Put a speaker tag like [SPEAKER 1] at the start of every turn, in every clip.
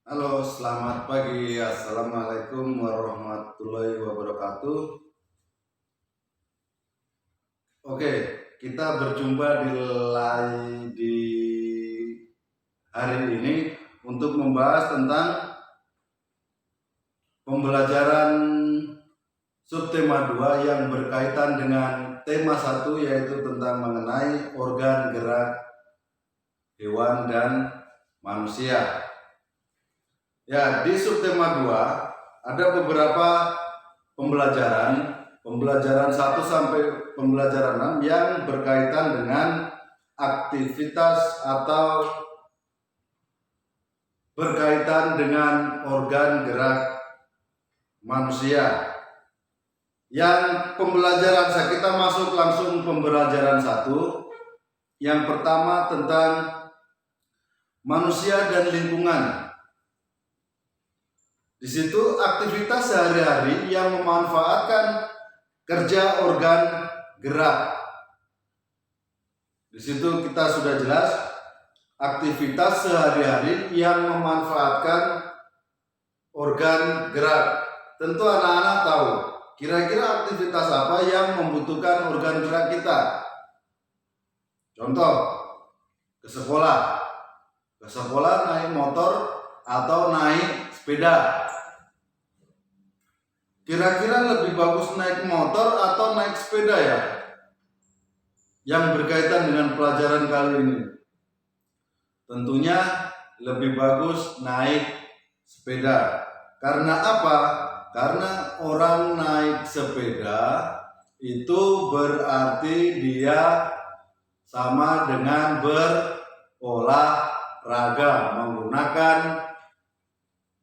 [SPEAKER 1] Halo, selamat pagi. Assalamualaikum warahmatullahi wabarakatuh. Oke, kita berjumpa di hari ini untuk membahas tentang pembelajaran subtema 2 yang berkaitan dengan tema 1, yaitu tentang mengenai organ gerak hewan dan manusia. Ya, di subtema 2 ada beberapa pembelajaran 1 sampai pembelajaran 6 yang berkaitan dengan aktivitas atau berkaitan dengan organ gerak manusia. Yang pembelajaran kita masuk langsung pembelajaran 1. Yang pertama tentang manusia dan lingkungan. Di situ aktivitas sehari-hari yang memanfaatkan kerja organ gerak. Di situ kita sudah jelas aktivitas sehari-hari yang memanfaatkan organ gerak. Tentu anak-anak tahu kira-kira aktivitas apa yang membutuhkan organ gerak kita. Contoh, ke sekolah naik motor atau naik sepeda. Kira-kira lebih bagus naik motor atau naik sepeda ya? Yang berkaitan dengan pelajaran kali ini. Tentunya lebih bagus naik sepeda. Karena apa? Karena orang naik sepeda itu berarti dia sama dengan berolahraga, menggunakan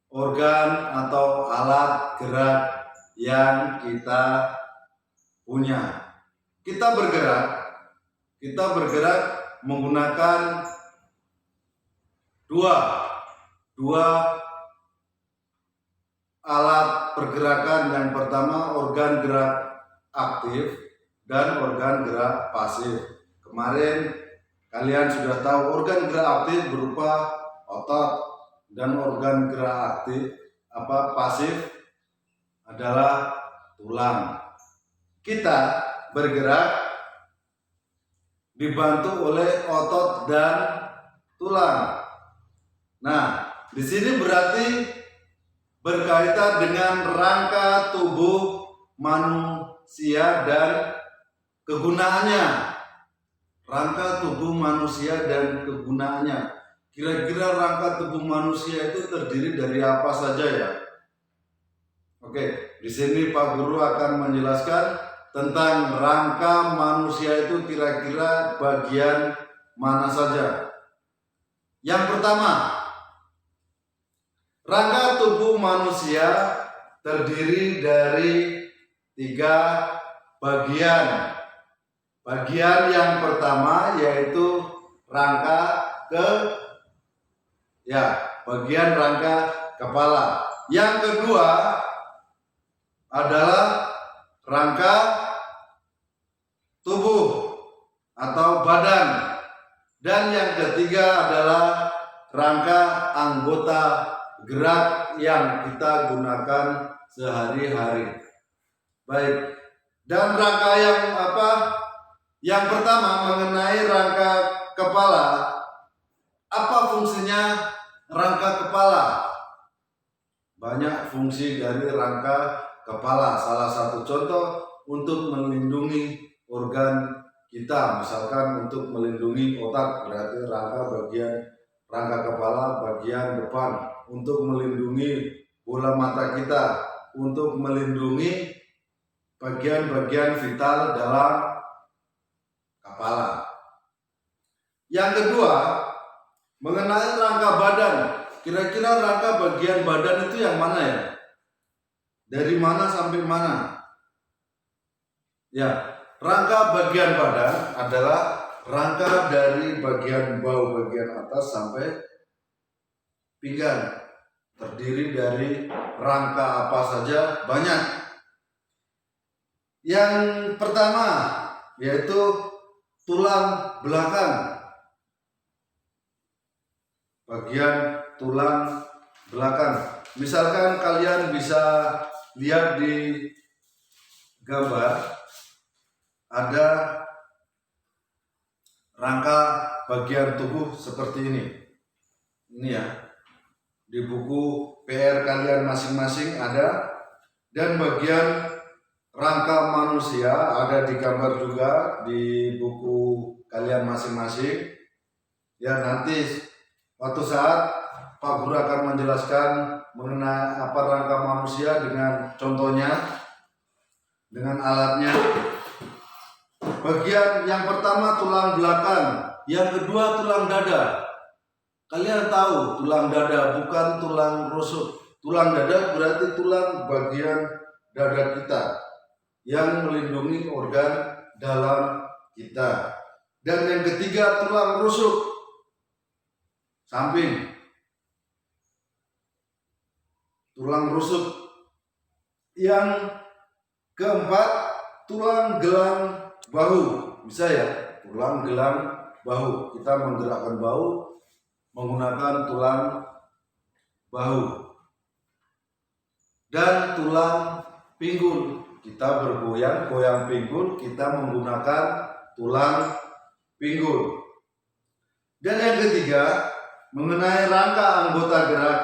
[SPEAKER 1] organ atau alat gerak yang kita punya. Kita bergerak menggunakan dua alat pergerakan. Yang pertama organ gerak aktif dan organ gerak pasif. Kemarin kalian sudah tahu organ gerak aktif berupa otot dan organ gerak pasif adalah tulang. Kita bergerak dibantu oleh otot dan tulang. Nah, di sini berarti berkaitan dengan rangka tubuh manusia dan kegunaannya. Rangka tubuh manusia dan kegunaannya. Kira-kira rangka tubuh manusia itu terdiri dari apa saja ya? Oke, di sini Pak Guru akan menjelaskan tentang rangka manusia itu kira-kira bagian mana saja. Yang pertama, rangka tubuh manusia terdiri dari 3 bagian. Bagian yang pertama yaitu bagian rangka kepala. Yang kedua adalah rangka tubuh atau badan. Dan yang ketiga adalah rangka anggota gerak yang kita gunakan sehari-hari. Baik. Dan rangka yang pertama mengenai rangka kepala. Apa fungsinya rangka kepala? Banyak fungsi dari rangka kepala. Salah satu contoh untuk melindungi organ kita, misalkan untuk melindungi otak, berarti rangka kepala bagian depan, untuk melindungi bola mata kita, untuk melindungi bagian-bagian vital dalam kepala. Yang kedua, mengenai rangka badan. Kira-kira rangka bagian badan itu yang mana ya? Dari mana sampai mana? Ya, rangka bagian badan adalah rangka dari bagian bawah bagian atas sampai pinggang. Terdiri dari rangka apa saja? Banyak. Yang pertama yaitu tulang belakang. Bagian tulang belakang. Misalkan kalian bisa lihat di gambar ada rangka bagian tubuh seperti ini. Ini ya, di buku PR kalian masing-masing ada, dan bagian rangka manusia ada di gambar juga di buku kalian masing-masing. Ya, nanti suatu saat Pak Guru akan menjelaskan mengenai apa rangka manusia dengan contohnya, dengan alatnya. Bagian yang pertama tulang belakang, yang kedua tulang dada. Kalian tahu tulang dada bukan tulang rusuk. Tulang dada berarti tulang bagian dada kita yang melindungi organ dalam kita. Dan yang ketiga tulang rusuk samping. Tulang rusuk. Yang keempat tulang gelang bahu. Bisa ya, tulang gelang bahu. Kita menggerakkan bahu menggunakan tulang bahu. Dan tulang pinggul. Kita bergoyang-goyang pinggul, kita menggunakan tulang pinggul. Dan yang ketiga, mengenai rangka anggota gerak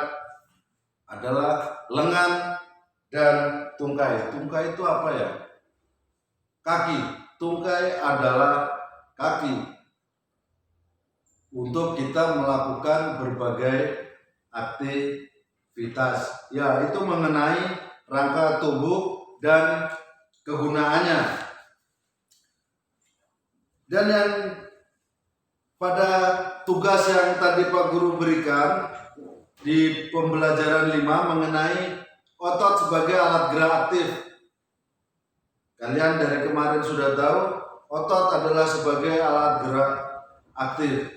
[SPEAKER 1] adalah lengan dan tungkai. Tungkai itu apa ya? Kaki. Tungkai adalah kaki untuk kita melakukan berbagai aktivitas. Ya, itu mengenai rangka tubuh dan kegunaannya. Dan yang pada tugas yang tadi Pak Guru berikan di pembelajaran 5 mengenai otot sebagai alat gerak aktif. Kalian dari kemarin sudah tahu otot adalah sebagai alat gerak aktif.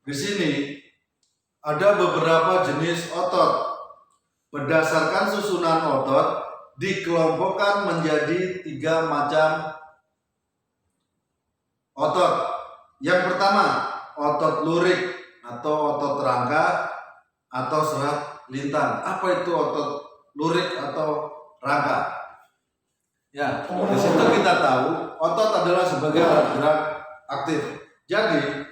[SPEAKER 1] Di sini ada beberapa jenis otot. Berdasarkan susunan otot dikelompokkan menjadi 3 macam otot. Yang pertama, otot lurik atau otot rangka atau serat lintang. Apa itu otot lurik atau rangka? Ya, di situ kita tahu otot adalah sebagai alat gerak aktif. Jadi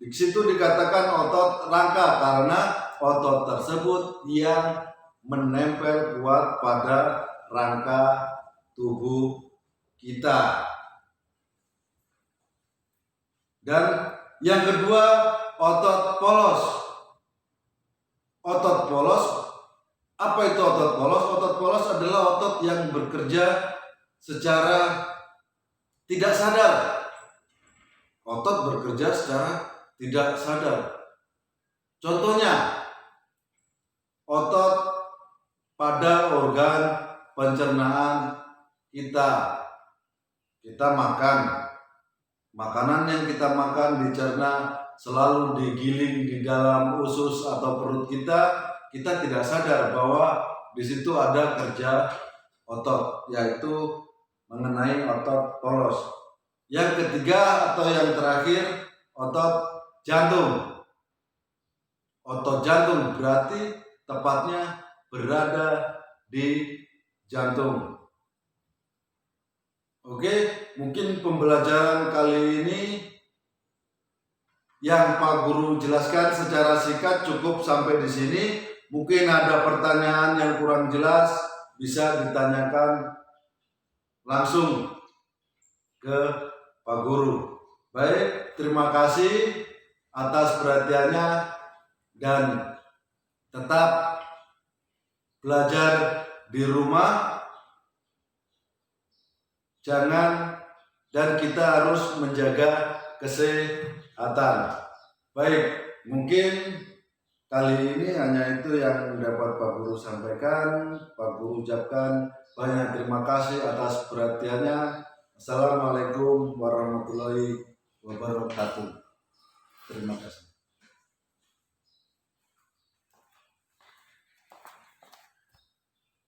[SPEAKER 1] di situ dikatakan otot rangka karena otot tersebut yang menempel kuat pada rangka tubuh kita. Dan yang kedua, otot polos. Otot polos, apa itu otot polos? Otot polos adalah otot yang bekerja secara tidak sadar. Otot bekerja secara tidak sadar. Contohnya, otot pada organ pencernaan kita. Kita makan, makanan yang kita makan dicerna selalu digiling di dalam usus atau perut kita. Kita tidak sadar bahwa di situ ada kerja otot, yaitu mengenai otot polos. Yang ketiga atau yang terakhir, otot jantung. Otot jantung berarti tepatnya berada di jantung. Oke, mungkin pembelajaran kali ini yang Pak Guru jelaskan secara singkat cukup sampai di sini. Mungkin ada pertanyaan yang kurang jelas, bisa ditanyakan langsung ke Pak Guru. Baik, terima kasih atas perhatiannya dan tetap belajar di rumah. Dan kita harus menjaga kesehatan. Baik, mungkin kali ini hanya itu yang dapat Pak Guru sampaikan. Pak Guru ucapkan banyak terima kasih atas perhatiannya. Assalamualaikum warahmatullahi wabarakatuh. Terima kasih.